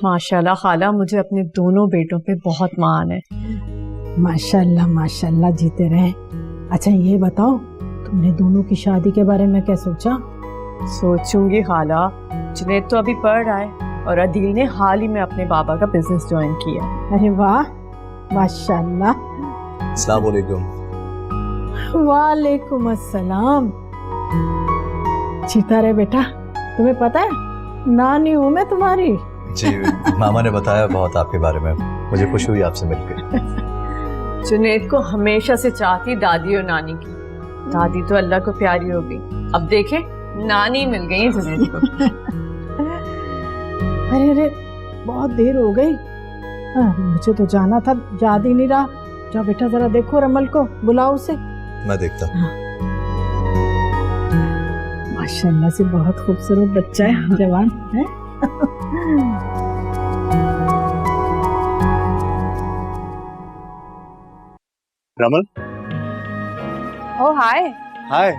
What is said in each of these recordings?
माशाल्लाह खाला, मुझे अपने दोनों बेटों पे बहुत मान है। माशाल्लाह माशाल्लाह, जीते रहे। अच्छा ये बताओ, तुमने दोनों की शादी के बारे में क्या सोचा? सोचूंगी खाला। जुनैद तो अभी पढ़ रहा है और अदील ने हाल ही में अपने बाबा का बिजनेस ज्वाइन किया। अरे वाह, माशाल्लाह। अस्सलाम वालेकुम। वालेकुम अस्सलाम। जीता रहे बेटा। तुम्हें पता है नानी हूँ मैं तुम्हारी। जी, मामा ने बताया बहुत आपके बारे में, मुझे खुशी हुई आपसे मिलकर। जुनैद को हमेशा से चाहती दादी और नानी की। दादी तो अल्लाह को प्यारी होगी, अब देखे नानी मिल गई है जुनैद को। अरे अरे, बहुत देर हो गई। मुझे तो जाना था, याद ही नहीं रहा। जाओ बेटा जरा देखो रमल को, बुलाओ उसे। मैं देखता हूँ। माशाल्लाह से बहुत खूबसूरत बच्चा है, जवान है। Ramal? Oh, hi. Hi.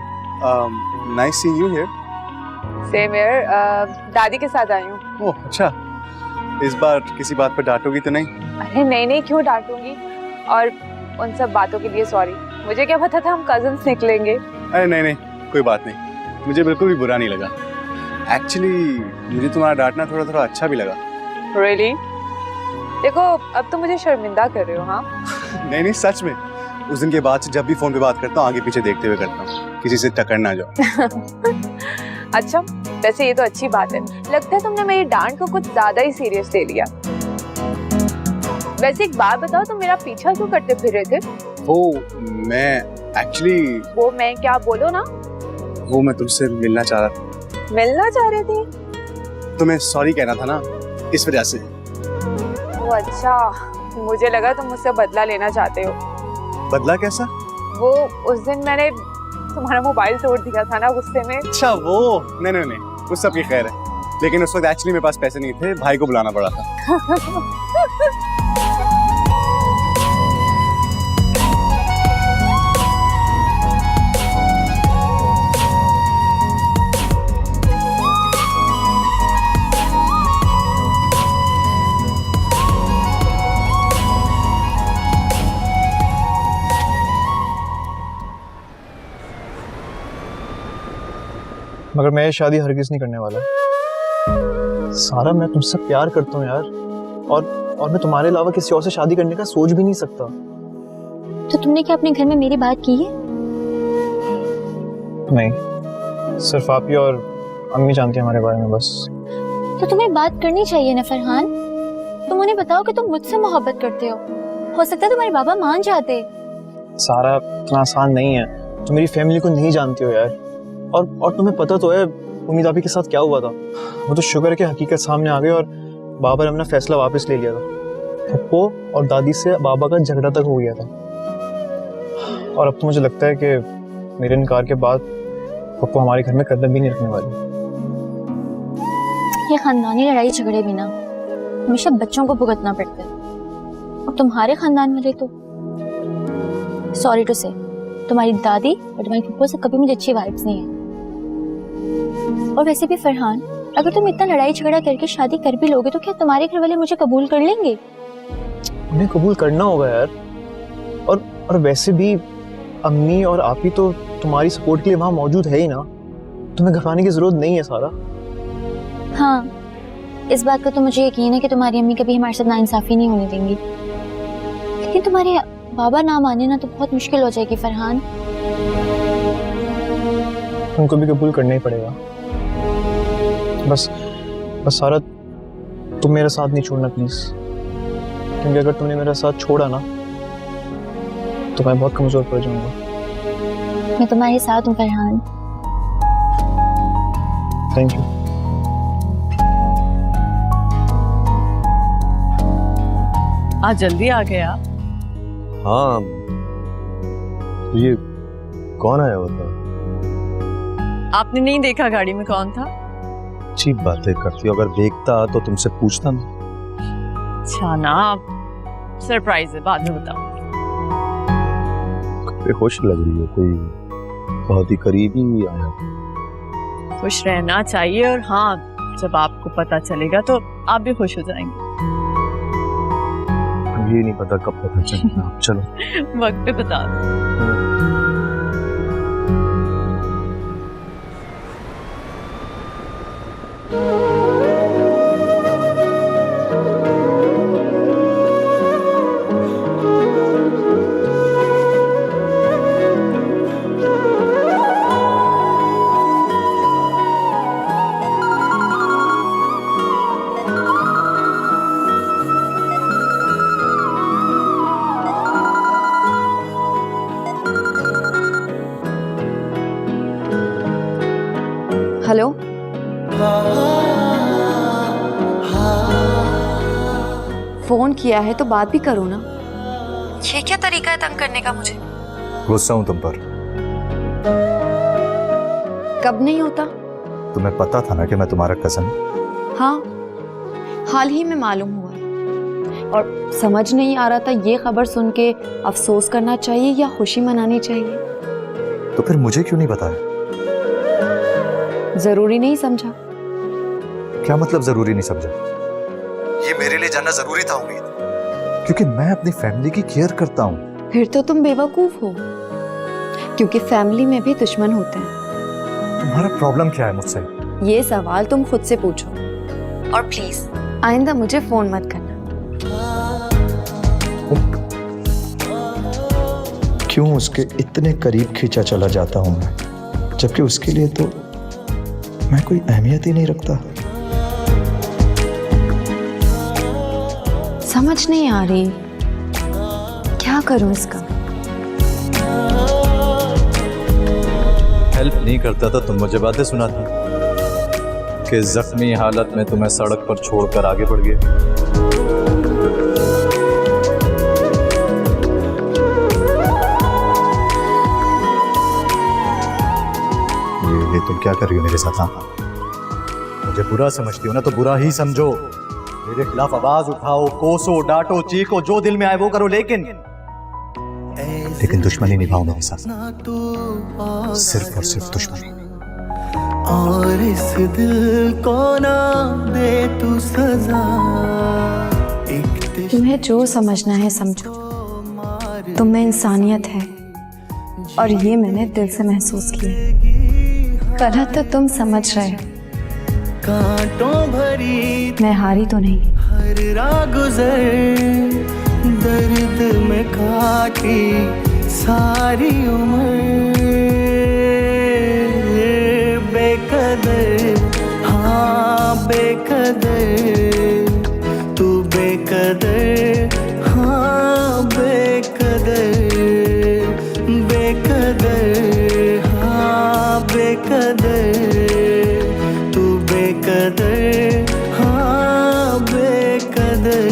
Nice seeing you here. Same here. दादी के साथ आई हूँ। ओह अच्छा, इस बार किसी बात पर डांटोगी तो नहीं? अरे नहीं नहीं, क्यों डांटूंगी। और उन सब बातों के लिए सॉरी। मुझे क्या पता था हम कजिन्स निकलेंगे। अरे नहीं नहीं, कोई बात नहीं, मुझे बिल्कुल भी बुरा नहीं लगा। एक्चुअली मुझे तुम्हारा डांटना थोड़ा थोड़ा अच्छा भी लगा। Really? देखो अब तो मुझे शर्मिंदा कर रहे हो। हाँ नहीं नहीं, सच में उस दिन के बाद से जब भी फोन पे बात करता हूँ आगे पीछे देखते हुए करता हूँ, किसी से टक्कर ना जाओ। अच्छा, वैसे ये तो अच्छी बात है। लगता है तुमने मेरी डांट को कुछ ज्यादा ही सीरियस ले लिया। वैसे एक बात बताओ, तुम मेरा पीछा क्यों करते फिर रहे थे? वो मैं एक्चुअली वो मैं क्या, बोलो ना। वो मैं तुमसे मिलना चाह रहा था। मिलना चाह रहे थे? तुम्हें सॉरी कहना था ना, इस वजह से। वो अच्छा, मुझे लगा तुम मुझसे बदला लेना चाहते हो। बदला कैसा? वो उस दिन मैंने तुम्हारा मोबाइल तोड़ दिया था ना गुस्से में। अच्छा वो, नहीं नहीं नहीं, उस सब की खैर है, लेकिन उस वक्त एक्चुअली मेरे पास पैसे नहीं थे, भाई को बुलाना पड़ा था। मगर मैं ये शादी हरगिज नहीं करने वाला। सारा, मैं तुमसे प्यार करता हूँ यार, और मैं तुम्हारे अलावा किसी और से शादी करने का सोच भी नहीं सकता। तो तुमने क्या अपने घर में मेरी बात की है? नहीं, सिर्फ आप ही और अम्मी जानती हैं हमारे बारे में बस। तो तुम्हें बात करनी चाहिए ना फरहान। तुम उन्हें बताओ कि तुम मुझसे मोहब्बत करते हो सकता है तुम्हारे बाबा मान जाते। सारा, इतना आसान नहीं है, तुम मेरी फैमिली को नहीं जानती हो यार। और तुम्हें पता तो है उम्मीद आपी के साथ क्या हुआ था। वो तो शुक्र है कि हकीकत सामने आ गई और बाबा ने अपना फैसला वापस ले लिया था। पप्पो और दादी से बाबा का झगड़ा तक हो गया था, और अब तो मुझे लगता है कि मेरे इनकार के बाद पप्पो हमारे घर में कदम भी नहीं रखने वाली। ये खानदानी लड़ाई झगड़े भी ना हमेशा बच्चों को भुगतना पड़ता है। अब तुम्हारे खानदान वाले तो, सॉरी टू से, तुम्हारी दादी और तुम्हारी पप्पो से कभी मुझे अच्छी वाइब्स नहीं है। और वैसे भी फरहान, अगर तुम इतना लड़ाई झगड़ा करके शादी कर भी लोगे तो क्या तुम्हारे घर वाले मुझे कबूल कर लेंगे? उन्हें कबूल करना होगा यार। और वैसे भी अम्मी और आपी तो तुम्हारी सपोर्ट के लिए वहां मौजूद है ही ना, तुम्हें घबराने की जरूरत नहीं है सारा। हाँ, इस बात का तो मुझे यकीन है कि तुम्हारी अम्मी कभी हमारे साथ नाइंसाफी नहीं होने देंगी। लेकिन तुम्हारे बाबा ना माने ना तो बहुत मुश्किल हो जाएगी फरहान। उनको भी कबूल करना ही पड़ेगा। बस सारा, तुम मेरा साथ नहीं छोड़ना प्लीज, क्योंकि अगर तुमने मेरा साथ छोड़ा ना तो मैं बहुत कमजोर पड़ जाऊंगा। मैं तुम्हारे साथ हूँ फरहान। Thank you. आज जल्दी आ गया। हाँ, ये कौन आया होता? आपने नहीं देखा गाड़ी में कौन था? अच्छी बातें करती हो, अगर देखता तो तुमसे पूछता ना। अच्छा ना, सरप्राइज है, बाद में बताओ। खुश लग रही हो, कोई बहुत ही करीबी आया। खुश रहना चाहिए, और हाँ जब आपको पता चलेगा तो आप भी खुश हो जाएंगे। ये नहीं पता कब पता चलेगा। चलो वक्त पे बता दो। हेलो, फोन किया है तो बात भी करो ना। ये क्या तरीका है तंग करने का मुझे? गुस्सा हूं तुम पर। कब नहीं होता? तुम्हें पता था ना कि मैं तुम्हारा कजन। हाँ, हाल ही में मालूम हुआ है और समझ नहीं आ रहा था ये खबर सुन के अफसोस करना चाहिए या खुशी मनानी चाहिए। तो फिर मुझे क्यों नहीं बताया? जरूरी नहीं समझा। क्या मतलब जरूरी नहीं समझा? ये मेरे लिए जानना जरूरी था उम्मीद, क्योंकि मैं अपनी फैमिली की केयर करता हूँ। फिर तो तुम बेवकूफ हो, क्योंकि फैमिली में भी दुश्मन होते हैं। तुम्हारा प्रॉब्लम क्या है मुझसे? ये सवाल तुम खुद से पूछो, और प्लीज आइंदा मुझे फोन मत करना। क्यों उसके इतने करीब खींचा चला जाता हूँ मैं, जबकि उसके लिए तो मैं कोई अहमियत ही नहीं रखता। समझ नहीं आ रही क्या करूं इसका। हेल्प नहीं करता तो तुम मुझे बातें सुनाती कि जख्मी हालत में तुम्हें सड़क पर छोड़कर आगे बढ़ गए। ये तुम क्या कर रही हो मेरे साथ? हाँ, मुझे बुरा समझती हो ना, तो बुरा ही समझो। मेरे खिलाफ आवाज उठाओ, कोसो, डांटो, चीखो, जो दिल में आए वो करो, लेकिन दुश्मनी निभाओ मेरे साथ। सिर्फ और सिर्फ दुश्मनी। और इस दिल को ना दे तू सजा। तुम्हें जो समझना है समझो। तुम में इंसानियत है और ये मैंने दिल से महसूस किया। गलत तो तुम समझ रहे हो, कांटों भरी मैं हारी तो नहीं। हर राह गुजर, दर्द में काटी सारी उम्र। बेकदर, हाँ बेकदर, तू बेकदर, हाँ बेकदर, बेकदर, हाँ बेकदर, तू बेकदर, हाँ बेकदर।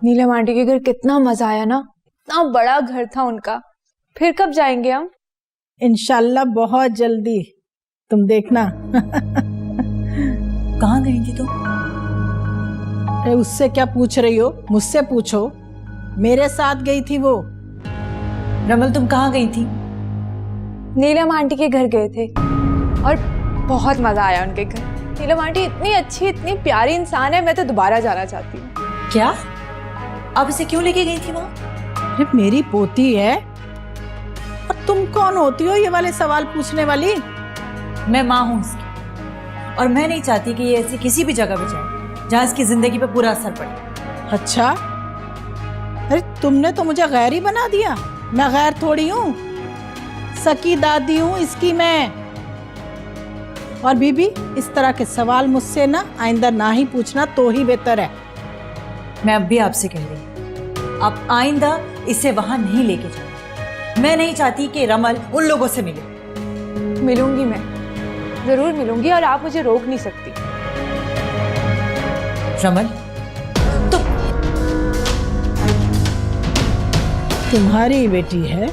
नीलम आंटी के घर कितना मजा आया ना, इतना बड़ा घर था उनका। फिर कब जाएंगे हम? इंशाल्लाह बहुत जल्दी, तुम देखना। कहाँ गई थी तुम? अरे उससे क्या पूछ रही हो, मुझसे पूछो। मेरे साथ गई थी वो। रमल तुम कहाँ गई थी? नीलम आंटी के घर गए थे और बहुत मजा आया उनके घर। नीलम आंटी इतनी अच्छी, इतनी प्यारी इंसान है, मैं तो दोबारा जाना चाहती हूँ। क्या? अब इसे क्यों लेके गई थी वहाँ? अरे मेरी पोती है, और तुम कौन होती हो ये वाले सवाल पूछने वाली? मैं माँ हूँ इसकी, और मैं नहीं चाहती कि ये ऐसी किसी भी जगह पे जाए जहाँ इसकी जिंदगी पे पूरा असर पड़े। अच्छा, अरे तुमने तो मुझे गैर ही बना दिया। मैं गैर थोड़ी हूँ, सकी दादी हूँ इसकी मैं। और बीबी, इस तरह के सवाल मुझसे ना आइंदा ना ही पूछना तो ही बेहतर है। मैं अब भी आपसे कह रही हूँ, आप आइंदा इसे वहां नहीं लेके जाओ। मैं नहीं चाहती कि रमल उन लोगों से मिले। मिलूंगी, मैं जरूर मिलूंगी और आप मुझे रोक नहीं सकती। रमल, तुम्हारी बेटी है।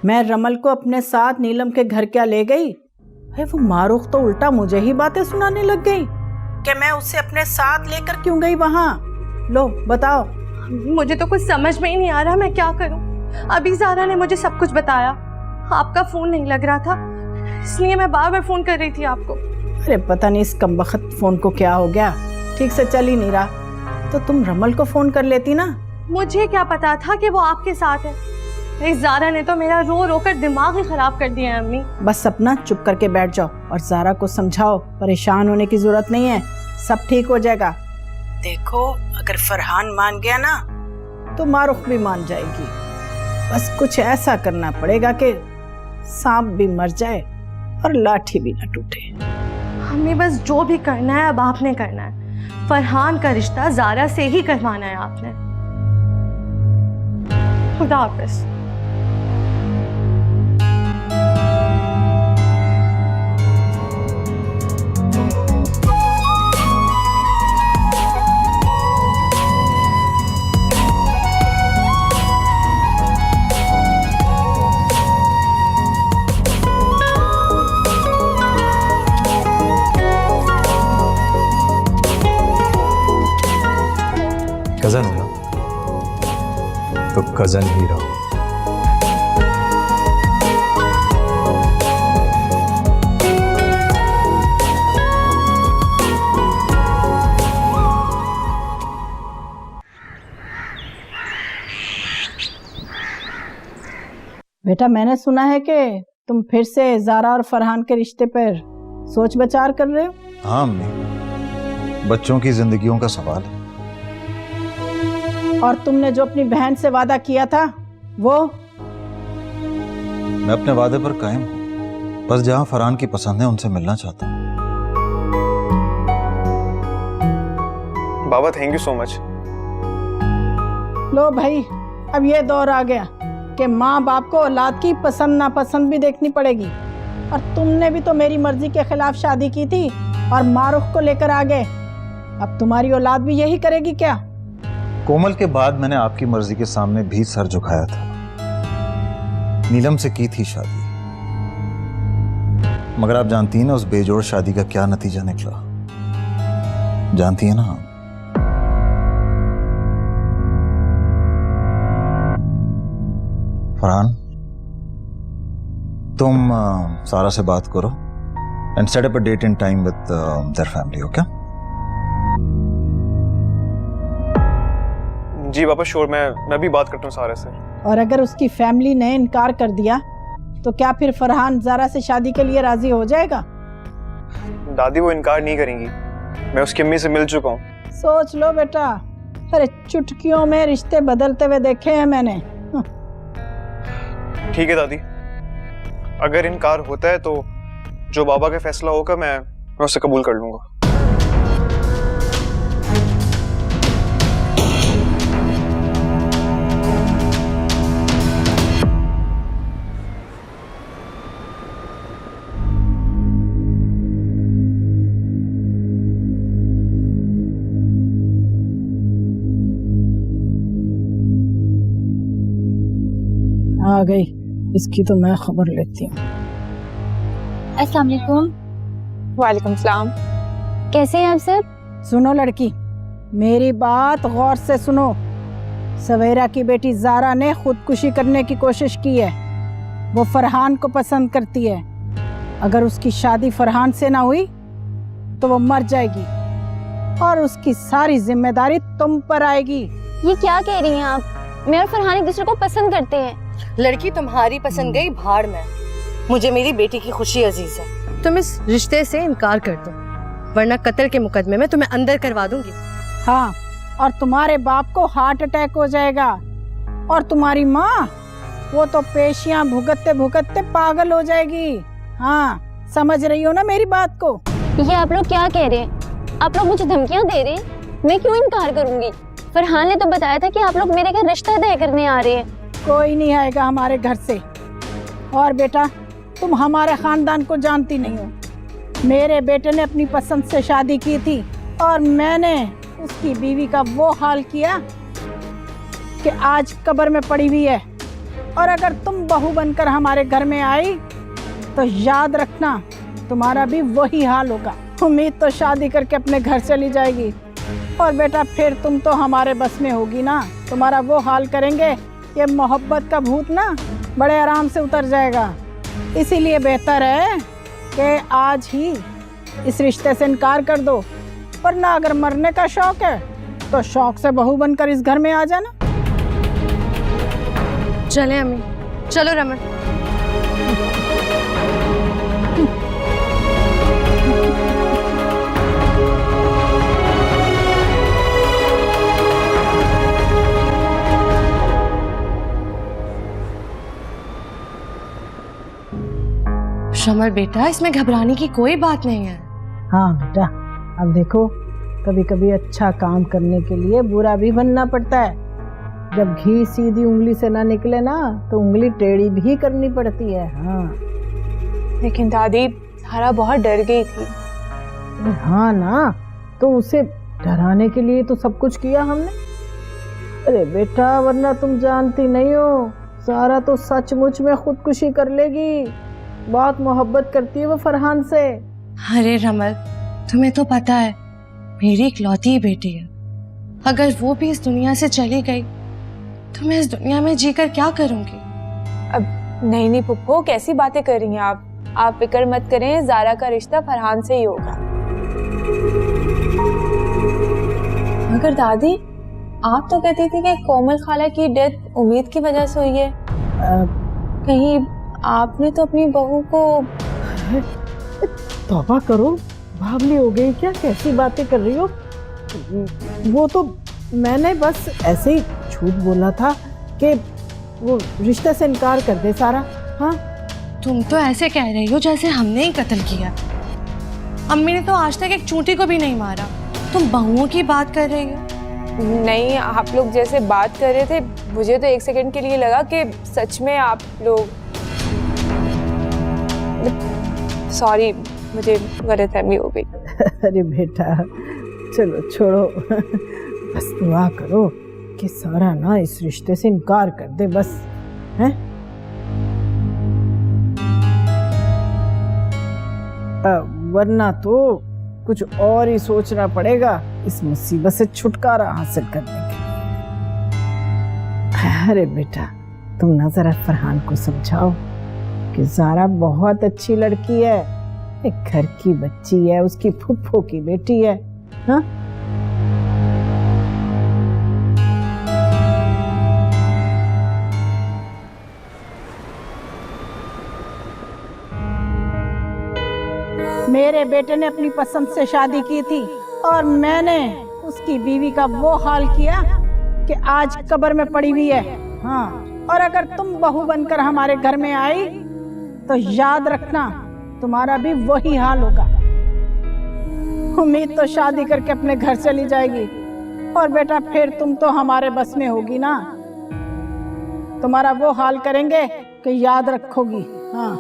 मैं रमल को अपने साथ नीलम के घर क्या ले गई? अरे वो मारूख तो उल्टा मुझे ही बातें सुनाने लग गई कि मैं उसे अपने साथ लेकर क्यों गई वहां। लो बताओ। मुझे तो कुछ समझ में ही नहीं आ रहा, मैं क्या करूं। अभी ज़ारा ने मुझे सब कुछ बताया। आपका फोन नहीं लग रहा था, इसलिए मैं बार बार फोन कर रही थी आपको। अरे पता नहीं इस कमबख्त फोन को क्या हो गया, ठीक से चल ही नहीं रहा। तो तुम रमल को फोन कर लेती ना। मुझे क्या पता था कि वो आपके साथ है। इस ज़ारा ने तो मेरा रो रो कर दिमाग ही खराब कर दिया है अम्मी। बस अपना चुप करके बैठ जाओ और ज़ारा को समझाओ, परेशान होने की जरूरत नहीं है, सब ठीक हो जाएगा। देखो, अगर फरहान मान गया ना तो मारूख भी मान जाएगी। बस कुछ ऐसा करना पड़ेगा कि सांप भी मर जाए और लाठी भी न टूटे। अम्मी बस जो भी करना है अब आपने करना है। फरहान का रिश्ता ज़ारा से ही करवाना है आपने। खुदा हाफिज़। कजन हो ना, तो कजन ही रहो। बेटा, मैंने सुना है कि तुम फिर से ज़ारा और फरहान के रिश्ते पर सोच विचार कर रहे हो। हाँ अम्मी, बच्चों की जिंदगियों का सवाल है। और तुमने जो अपनी बहन से वादा किया था वो? मैं अपने वादे पर कायम हूँ, बस जहाँ फरहान की पसंद है उनसे मिलना चाहता हूँ। बाबा थैंक यू सो मच। लो भाई, अब ये दौर आ गया कि माँ बाप को औलाद की पसंद नापसंद भी देखनी पड़ेगी। और तुमने भी तो मेरी मर्जी के खिलाफ शादी की थी और मारूख को लेकर आ गए। अब तुम्हारी औलाद भी यही करेगी क्या? कोमल के बाद मैंने आपकी मर्जी के सामने भी सर झुकाया था। नीलम से की थी शादी, मगर आप जानती हैं ना उस बेजोड़ शादी का क्या नतीजा निकला। जानती है ना आप? फरहान, तुम सारा से बात करो and set up a date and time with their family, okay? जी पापा श्योर, मैं भी बात करता हूँ सारा से। और अगर उसकी फैमिली ने इनकार कर दिया तो क्या फिर फरहान ज़ारा से शादी के लिए राजी हो जाएगा? दादी वो इनकार नहीं करेंगी, मैं उसकी अम्मी से मिल चुका हूँ। सोच लो बेटा, अरे चुटकियों में रिश्ते बदलते हुए देखे हैं मैंने। ठीक है दादी, अगर इनकार होता है तो जो बाबा का फैसला होगा मैं उसे कबूल कर लूंगा। आ गई, इसकी तो मैं खबर लेती हूँ। अस्सलाम वालेकुम। वालेकुम सलाम। कैसे हैं आप सब? सुनो लड़की, मेरी बात गौर से सुनो। सवेरा की बेटी जारा ने खुदकुशी करने की कोशिश की है। वो फरहान को पसंद करती है। अगर उसकी शादी फरहान से ना हुई तो वो मर जाएगी और उसकी सारी जिम्मेदारी तुम पर आएगी। ये क्या कह रही हैं आप? मैं और फरहान एक दूसरे को पसंद करते हैं। लड़की तुम्हारी पसंद गई भाड़ में। मुझे मेरी बेटी की खुशी अजीज है। तुम इस रिश्ते से इनकार कर दो, वरना कत्ल के मुकदमे में तुम्हें अंदर करवा दूंगी। हाँ, और तुम्हारे बाप को हार्ट अटैक हो जाएगा और तुम्हारी माँ, वो तो पेशियां भुगतते भुगतते पागल हो जाएगी। हाँ, समझ रही हो ना मेरी बात को? ये आप लोग क्या कह रहे हैं? आप लोग मुझे धमकियां दे रहे हैं? मैं क्यों इनकार करूंगी? फरहान ने तो बताया था कि आप लोग मेरे घर रिश्ता तय करने आ रहे हैं। कोई नहीं आएगा हमारे घर से। और बेटा, तुम हमारे खानदान को जानती नहीं हो। मेरे बेटे ने अपनी पसंद से शादी की थी और मैंने उसकी बीवी का वो हाल किया कि आज कब्र में पड़ी हुई है। और अगर तुम बहू बनकर हमारे घर में आई तो याद रखना, तुम्हारा भी वही हाल होगा। उम्मीद तो शादी करके अपने घर चली जाएगी और बेटा फिर तुम तो हमारे बस में होगी ना। तुम्हारा वो हाल करेंगे, ये मोहब्बत का भूत ना बड़े आराम से उतर जाएगा। इसीलिए बेहतर है कि आज ही इस रिश्ते से इनकार कर दो, वरना अगर मरने का शौक है तो शौक से बहू बनकर इस घर में आ जाना। चले अम्मी, चलो रमन। शमर बेटा, इसमें घबराने की कोई बात नहीं है। हाँ बेटा, अब देखो, कभी कभी अच्छा काम करने के लिए बुरा भी बनना पड़ता है। जब घी सीधी उंगली से ना निकले ना तो उंगली टेढ़ी भी करनी पड़ती है। हाँ, लेकिन दादी, सारा बहुत डर गई थी। अरे हाँ ना, तो उसे डराने के लिए तो सब कुछ किया हमने। अरे बेटा, वरना तुम जानती नहीं हो, सारा तो सचमुच में खुदकुशी कर लेगी। बहुत मोहब्बत करती है वो फरहान से। अरे रमल, तुम्हें तो पता है मेरी इकलौती बेटी है। अगर वो भी इस दुनिया से चली गई तो मैं इस दुनिया में जीकर क्या करूंगी? अब नहीं पुप्पो, कैसी बातें कर रही हैं आप फिक्र मत करें, जारा का रिश्ता फरहान से ही होगा। मगर दादी, आप तो कहती थी कि कोमल खाला की डेथ उम्मीद की वजह से हुई है। कहीं आपने तो अपनी बहू को... तौबा करो, बावली हो गई क्या? कैसी बातें कर रही हो? वो तो मैंने बस ऐसे ही झूठ बोला था कि वो रिश्ते से इनकार कर दे सारा। हाँ, तुम तो ऐसे कह रही हो जैसे हमने ही कत्ल किया। अम्मी ने तो आज तक एक चूंटी को भी नहीं मारा। तुम बहुओं की बात कर रही हो? नहीं, आप लोग जैसे बात कर रहे थे, मुझे तो एक सेकंड के लिए लगा कि सच में आप लोग... सॉरी, मुझे गलतफहमी हो गई। अरे बेटा, चलो छोड़ो, बस दुआ करो कि सारा ना इस रिश्ते से इनकार कर दे बस। हैं? वरना तो कुछ और ही सोचना पड़ेगा इस मुसीबत से छुटकारा हासिल करने के लिए। अरे बेटा, तुम ना जरा फरहान को समझाओ कि जारा बहुत अच्छी लड़की है, एक घर की बच्ची है, उसकी फुफ्फो की बेटी है। हाँ, मेरे बेटे ने अपनी पसंद से शादी की थी और मैंने उसकी बीवी का वो हाल किया कि आज कब्र में पड़ी हुई है। हाँ, और अगर तुम बहू बनकर हमारे घर में आई तो याद रखना, तुम्हारा भी वही हाल होगा। उम्मीद तो शादी करके अपने घर चली जाएगी और बेटा फिर तुम तो हमारे बस में होगी ना। तुम्हारा वो हाल करेंगे कि याद रखोगी। हाँ,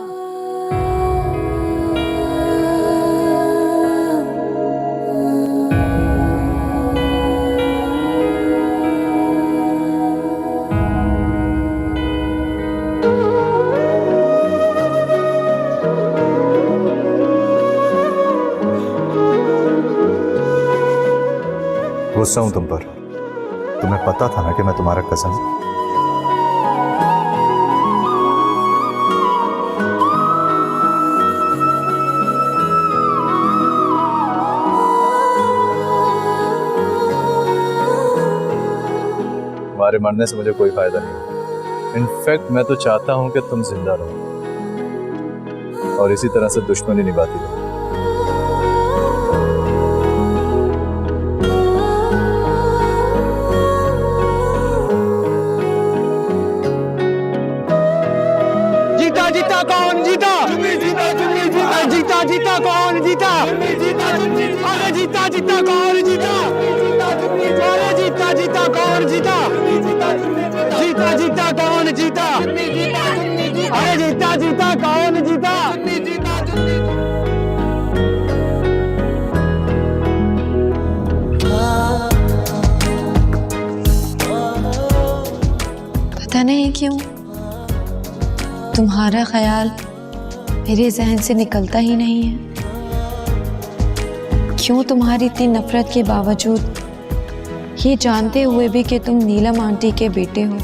गुस्सा हूं तुम पर। तुम्हें पता था ना कि मैं तुम्हारा कज़न हूं। तुम्हारे मरने से मुझे कोई फायदा नहीं। इनफैक्ट मैं तो चाहता हूं कि तुम जिंदा रहो और इसी तरह से दुश्मनी निभाती रहो। जीता जीता कौन जीता? जीता जीता कौन जीता? अरे जीता जीता कौन जीता? अरे जीता जीता कौन जीता? जीता जीता कौन जीता? अरे जीता जीता कौन जीता? पता नहीं क्यों तुम्हारा ख्याल मेरे जहन से निकलता ही नहीं है। क्यों तुम्हारी इतनी नफरत के बावजूद, ये जानते हुए भी कि तुम नीलम आंटी के बेटे हो,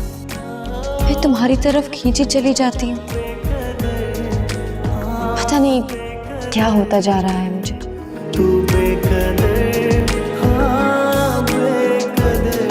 मैं तुम्हारी तरफ खींची चली जाती हूँ। पता नहीं क्या होता जा रहा है मुझे। तू बेकदर, हाँ बेकदर।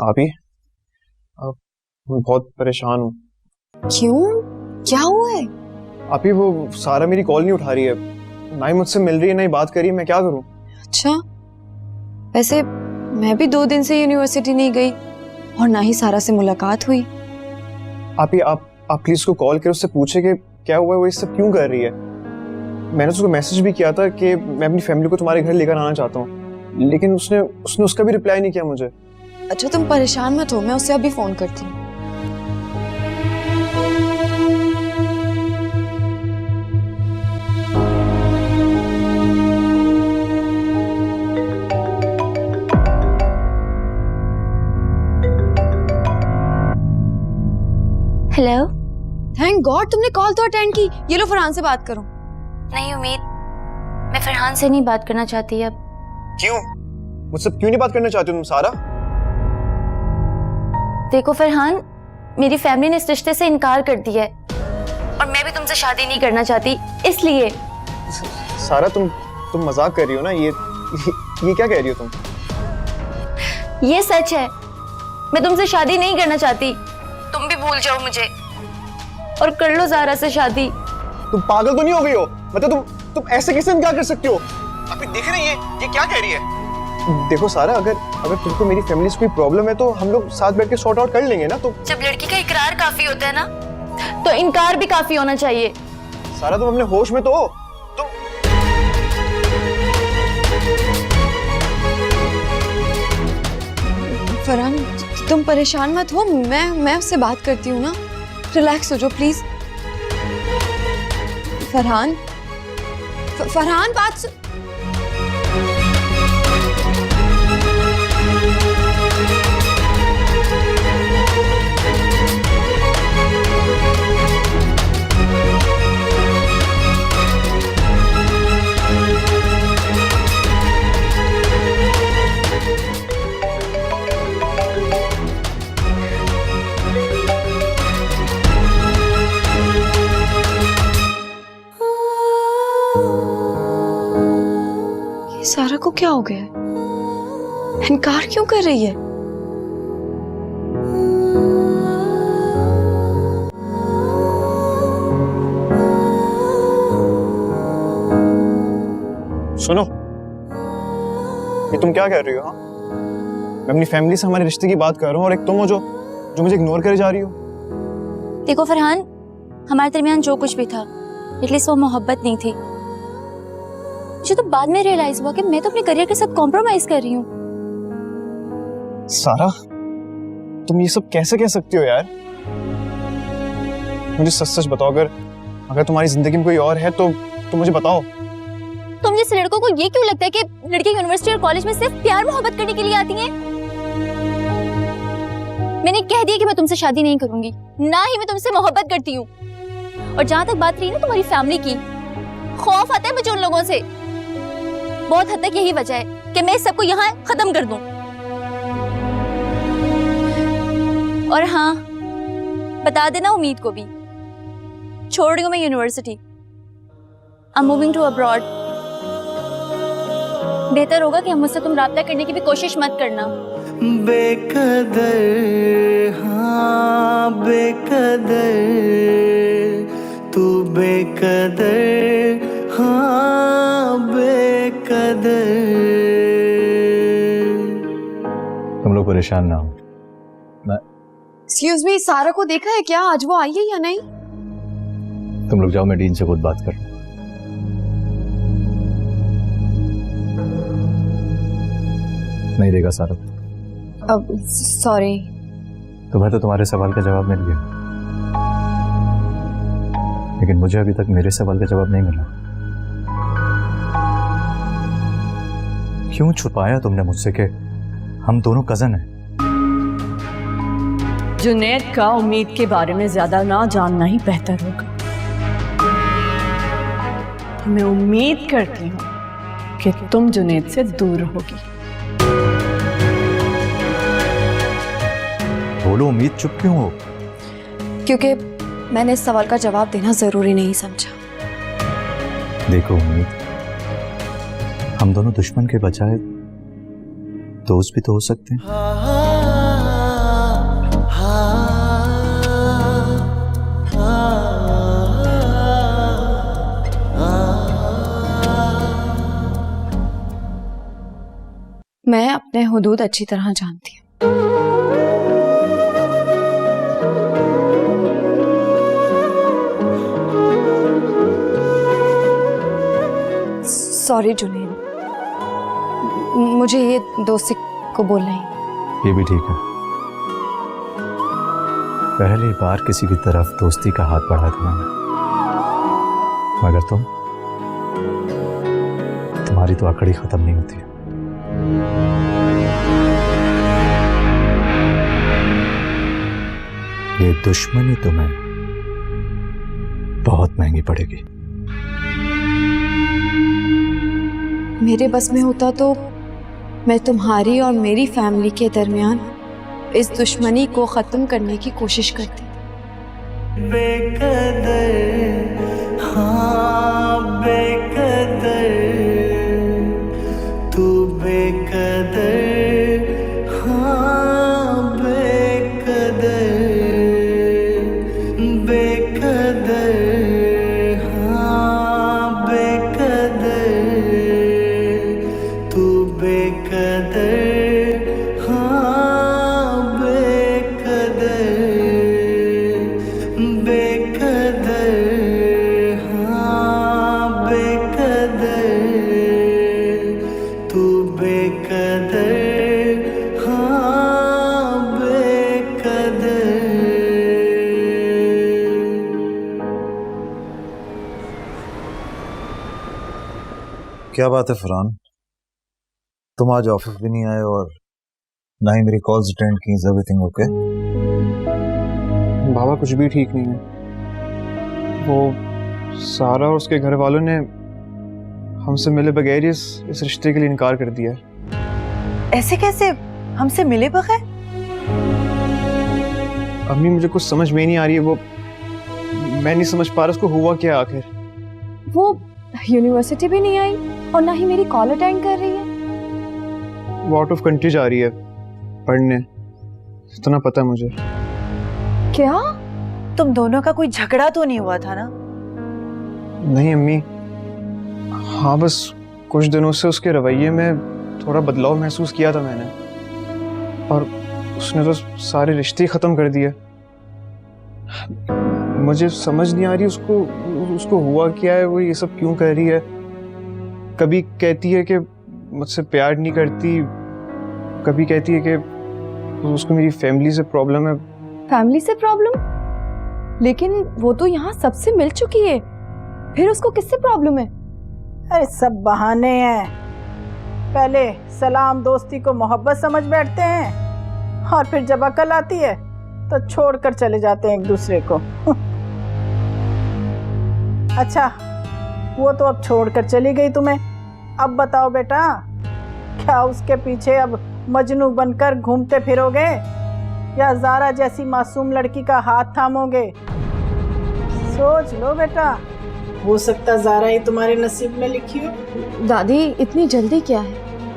अभी मैं बहुत परेशान हूँ। क्यों, क्या हुआ है? अभी वो सारा मेरी कॉल नहीं उठा रही है, ना ही मुझसे मिल रही है, ना ही बात कर रही है। मैं क्या करूँ? अच्छा, वैसे मैं भी 2 दिन से यूनिवर्सिटी नहीं गई और ना ही सारा से मुलाकात हुई। आप प्लीज उसको कॉल कर उससे पूछे कि क्या हुआ है, वो ये सब क्यों कर रही है। मैंने उसको मैसेज भी किया था कि मैं अपनी फैमिली को तुम्हारे घर लेकर आना चाहता हूँ, लेकिन उसने उसका भी रिप्लाई नहीं किया मुझे। अच्छा तुम परेशान मत हो, मैं उससे अभी फोन करती हूँ। हेलो। थैंक गॉड तुमने कॉल तो अटेंड की। ये लो फरहान से बात करो। नहीं उम्मीद, मैं फरहान से नहीं बात करना चाहती अब। क्यों? मुझसे क्यों नहीं बात करना चाहती तुम सारा? देखो फरहान, मेरी फैमिली ने इस रिश्ते से इनकार कर दिया है और मैं भी तुमसे शादी नहीं करना चाहती, इसलिए। सारा तुम मजाक कर रही हो ना? ये क्या कह रही हो तुम? ये सच है, मैं तुमसे शादी नहीं करना चाहती। तुम भी भूल जाओ मुझे और कर लो ज़ारा से शादी। तुम पागल तो नहीं हो गई हो? मतलब तुम ऐसे कैसे इनकार कर सकती हो? अभी देख रही है ये क्या कह रही है? देखो सारा, अगर तुमको मेरी फैमिली से कोई प्रॉब्लम है तो हम लोग साथ बैठ के सॉर्ट आउट कर लेंगे ना। तो जब लड़की का इकरार काफी होता है ना, तो इनकार भी काफी होना चाहिए। सारा तुम अपने होश में तो हो। फरहान तुम परेशान मत हो, मैं उससे बात करती हूँ ना। रिलैक्स हो जाओ प्लीज। फरहान बात सारा को क्या हो गया? इनकार क्यों कर रही है? सुनो, ये तुम क्या कर रही हो? हाँ, मैं अपनी फैमिली से हमारे रिश्ते की बात कर रहा हूँ और एक तुम हो जो मुझे इग्नोर करे जा रही हो। देखो फरहान, हमारे दरमियान जो कुछ भी था, एटलीस्ट वो मोहब्बत नहीं थी। मुझे तो बाद में रियलाइज हुआ कि मैं तो अपने करियर के साथ कॉम्प्रोमाइज कर रही हूँ। सारा, तुम ये सब कैसे कह सकती हो यार? मुझे सच सच बताओ, अगर तुम्हारी जिंदगी में कोई और है तो मुझे बताओ। तुम जैसे लड़कों को ये क्यों लगता है कि लड़कियां यूनिवर्सिटी और कॉलेज में सिर्फ प्यार मोहब्बत करने के लिए आती हैं? मैंने कह दिया कि मैं तुमसे शादी नहीं करूंगी, ना ही मैं तुमसे मोहब्बत करती हूँ। और जहां तक बात रही ना तुम्हारी फैमिली की, खौफ आता है मुझे उन लोगों से। बहुत हद तक यही वजह है कि मैं इस सबको यहाँ खत्म कर दूं। और हाँ, बता देना उम्मीद को भी, छोड़ रही हूँ मैं university. I am moving to abroad. बेहतर होगा कि हम मुझसे तुम राब्ता करने की भी कोशिश मत करना। बेकदर, हाँ बेकदर, तू बेकदर, हाँ बेकदर। तुम लोग परेशान ना हो। मैं एक्सक्यूज मी, सारा को देखा है क्या? आज वो आई है या नहीं? तुम लोग जाओ, मैं डीन से खुद बात कर। नहीं देगा सारा। अब सॉरी। तुम्हें तो तुम्हारे सवाल का जवाब मिल गया, लेकिन मुझे अभी तक मेरे सवाल का जवाब नहीं मिला। क्यों छुपाया तुमने मुझसे कि हम दोनों कजन हैं? जुनैद का उम्मीद के बारे में ज्यादा ना जानना ही बेहतर होगा। मैं उम्मीद करती हूँ कि तुम जुनैद से दूर रहोगी। बोलो उम्मीद, चुप क्यों हो? क्योंकि मैंने इस सवाल का जवाब देना जरूरी नहीं समझा। देखो उम्मीद, हम दोनों दुश्मन के बजाय दोस्त भी तो हो सकते हैं। मैं अपने हुदूद अच्छी तरह जानती हूँ। सॉरी जुनैद, मुझे ये दोस्ती को बोलना ही। ये भी ठीक है, पहली बार किसी की तरफ दोस्ती का हाथ बढ़ा दिया मैं। मगर तुम्हारी तो अकड़ी खत्म नहीं होती है। ये दुश्मनी तुम्हें बहुत महंगी पड़ेगी। मेरे बस में होता तो मैं तुम्हारी और मेरी फैमिली के दरमियान इस दुश्मनी को खत्म करने की कोशिश करती। बेकदर, हाँ बेकदर, तू बेकदर, हाँ बेकदर, बेकदर, हाँ बेकदर, तू बेकदर, हाँ बेकदर, बेकदर, हाँ बेकदर, तू बेकदर, हाँ बेकदर। क्या बात है फरहान, तुम आज ऑफिस भी नहीं आए और ना ही मेरी कॉल्स अटेंड की। Everything okay? बाबा कुछ भी ठीक नहीं है। वो सारा और उसके घर वालों ने हमसे मिले बगैर ही इस रिश्ते के लिए इनकार कर दिया है। ऐसे कैसे? हमसे मिले बगैर? अम्मी मुझे कुछ समझ में नहीं आ रही है। वो मैं नहीं समझ पा रहा उसको हुआ क्या आखिर। वो यूनिवर्सिटी भी नहीं आई और ना ही मेरी कॉल अटेंड कर रही है। वो आउट ऑफ कंट्री जा रही है पढ़ने, इतना पता है मुझे। क्या? तुम दोनों का कोई झगड़ा तो नहीं हुआ था ना? नहीं अम्मी, हाँ बस कुछ दिनों से उसके रवैये में थोड़ा बदलाव महसूस किया था मैंने, और उसने तो सारे रिश्ते ही खत्म कर दिए। मुझे समझ नहीं आ रही उसको हुआ क्या है, वो ये सब क्यों कर रही है। कभी कहती है कि मुझसे प्यार नहीं करती, कभी कहती है कि उसको मेरी फैमिली से प्रॉब्लम है। फैमिली से प्रॉब्लम? लेकिन वो तो यहाँ सबसे मिल चुकी है, फिर उसको किससे प्रॉब्लम है? अरे सब बहाने हैं। पहले सलाम दोस्ती को मोहब्बत समझ बैठते हैं और फिर जब अकल आती है तो छोड़कर चले जाते हैं एक दूसरे को। अच्छा, वो तो अब छोड़कर चली गई तुम्हें। अब बताओ बेटा, क्या उसके पीछे अब मजनू बनकर घूमते फिरोगे या ज़ारा जैसी मासूम लड़की का हाथ थामोगे? सोच लो बेटा, हो सकता ज़ारा ही तुम्हारे नसीब में लिखी हो। दादी इतनी जल्दी क्या है?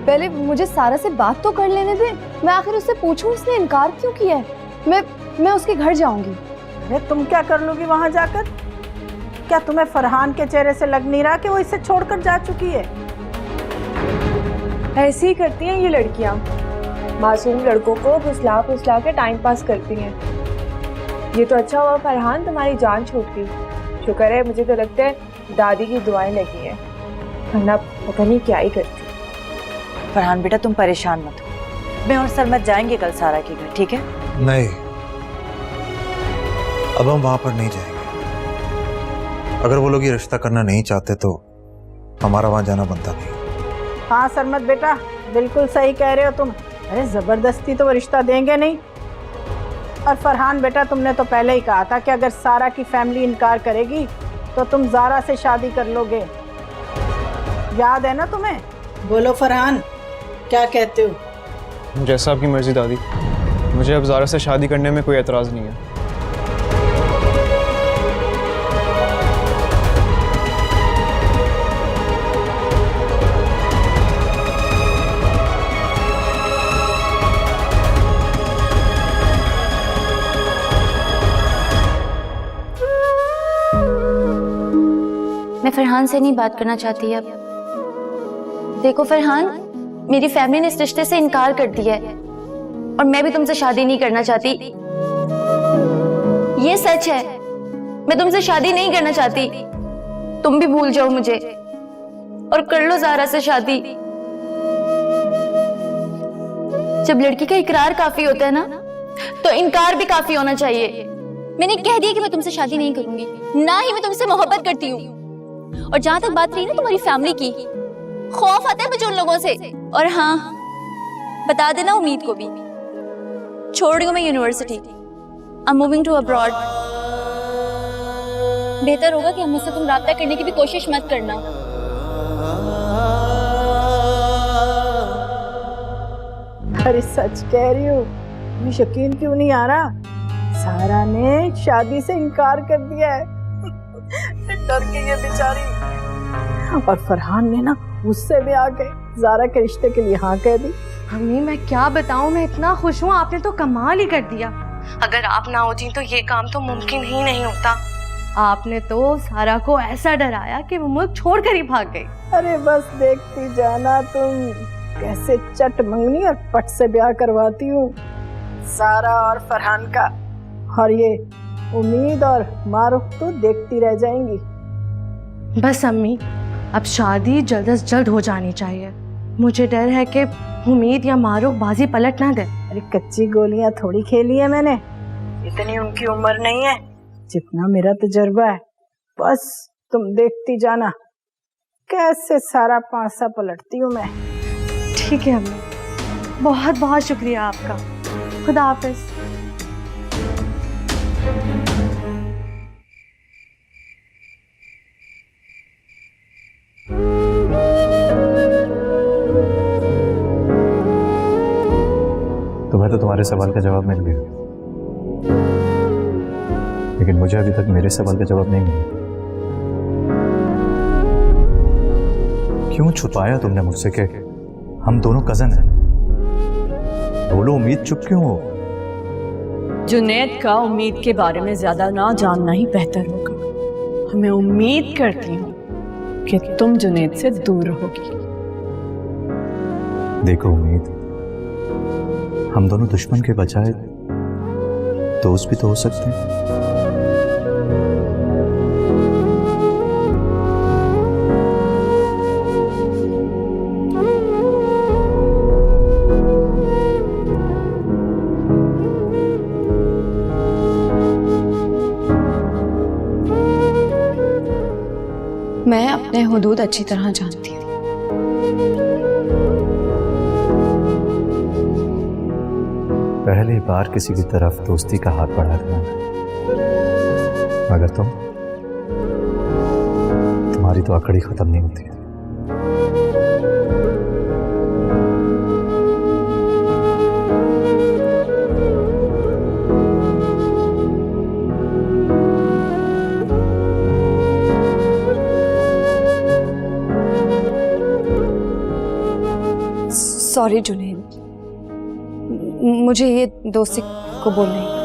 पहले मुझे सारा से बात तो कर लेने दे। मैं आखिर उससे पूछूं उसने इनकार क्यों किया है। मैं उसके घर जाऊंगी। अरे तुम क्या कर लोगी वहां जाकर? क्या तुम्हें फरहान के चेहरे से लग नहीं रहा कि वो इसे छोड़कर जा चुकी है? ऐसे ही करती हैं ये लड़कियां, मासूम लड़कों को फुसला फुसला के टाइम पास करती हैं। ये तो अच्छा हुआ फरहान तुम्हारी जान छूट गई। शुक्र है, मुझे तो लगता है दादी की दुआएं लगी हैं, वरना पता नहीं क्या ही करती। फरहान बेटा तुम परेशान मत हो, मैं और सरमत जाएंगे कल सारा के घर, ठीक है? नहीं, अब हम वहां पर नहीं जाएंगे। अगर वो लोग ये रिश्ता करना नहीं चाहते तो हमारा वहां जाना बनता नहीं। हाँ सरमत बेटा, बिल्कुल सही कह रहे हो तुम। अरे जबरदस्ती तो वो रिश्ता देंगे नहीं। और फरहान बेटा, तुमने तो पहले ही कहा था कि अगर सारा की फैमिली इनकार करेगी तो तुम ज़ारा से शादी कर लोगे। याद है ना तुम्हें? बोलो फरहान, क्या कहते हो? जैसा आपकी मर्जी दादी, मुझे अब ज़ारा से शादी करने में कोई एतराज़ नहीं है। मैं फरहान से नहीं बात करना चाहती अब। देखो फरहान, मेरी फैमिली ने इस रिश्ते से इनकार कर दिया है और मैं भी तुमसे शादी नहीं करना चाहती। ये सच है, मैं तुमसे शादी नहीं करना चाहती। तुम भी भूल जाओ मुझे और कर लो ज़ारा से शादी। जब लड़की का इकरार काफी होता है ना, तो इनकार भी काफी होना चाहिए। मैंने कह दिया कि मैं तुमसे शादी नहीं करूंगी, ना ही मैं तुमसे मोहब्बत करती हूँ। और जहां तक बात रही ना तुम्हारी फैमिली की, खौफ आता है मुझे उन लोगों से। और हाँ, बता देना उम्मीद को भी, छोड़ रही हूँ मैं university. I am moving to abroad. बेहतर होगा कि हमसे तुम राब्ता करने की भी कोशिश मत करना। अरे सच कह रही हूँ, मुझे यकीन क्यों नहीं आ रहा? सारा ने शादी से इनकार कर दिया है। डर के ये बेचारी। और फरहान ने ना उससे भी आके ज़ारा के रिश्ते के लिए हाँ कह दी। मम्मी मैं क्या बताऊं, मैं इतना खुश हूँ। आपने तो कमाल ही कर दिया। अगर आप ना होती तो ये काम तो मुमकिन ही नहीं होता। आपने तो सारा को ऐसा डराया कि वो मुल्क छोड़कर ही भाग गई। अरे बस देखती जाना तुम, कैसे चट मंगनी और पट से ब्याह करवाती हूँ सारा और फरहान का। और ये उम्मीद और मारूफ तो देखती रह जाएंगी। बस अम्मी, अब शादी जल्द से जल्द हो जानी चाहिए। मुझे डर है कि उम्मीद या मारूफ बाजी पलट ना दे। अरे कच्ची गोलियां थोड़ी खेली है मैंने, इतनी उनकी उम्र नहीं है जितना मेरा तजुर्बा है। बस तुम देखती जाना कैसे सारा पासा पलटती हूँ मैं। ठीक है अम्मी, बहुत बहुत शुक्रिया आपका। खुदा हाफिज। तुम्हें तो तुम्हारे सवाल का जवाब मिल गया, लेकिन मुझे अभी तक मेरे सवाल का जवाब नहीं मिला। क्यों छुपाया तुमने मुझसे कि हम दोनों कजन हैं? बोलो, उम्मीद चुप क्यों हो? जुनैद का उम्मीद के बारे में ज्यादा ना जानना ही बेहतर होगा। मैं उम्मीद करती हूँ कि तुम जुनैद से दूर रहोगी। देखो उम्मीद, हम दोनों दुश्मन के बजाय दोस्त भी तो हो सकते हैं। मैं अपने हुदूद अच्छी तरह जानती हूँ। पहली बार किसी की तरफ दोस्ती का हाथ बढ़ा रहा है, मगर तुम्हारी तो अकड़ी खत्म नहीं होती। सॉरी जुनैद, मुझे ये दोस्ती कबूल नहीं।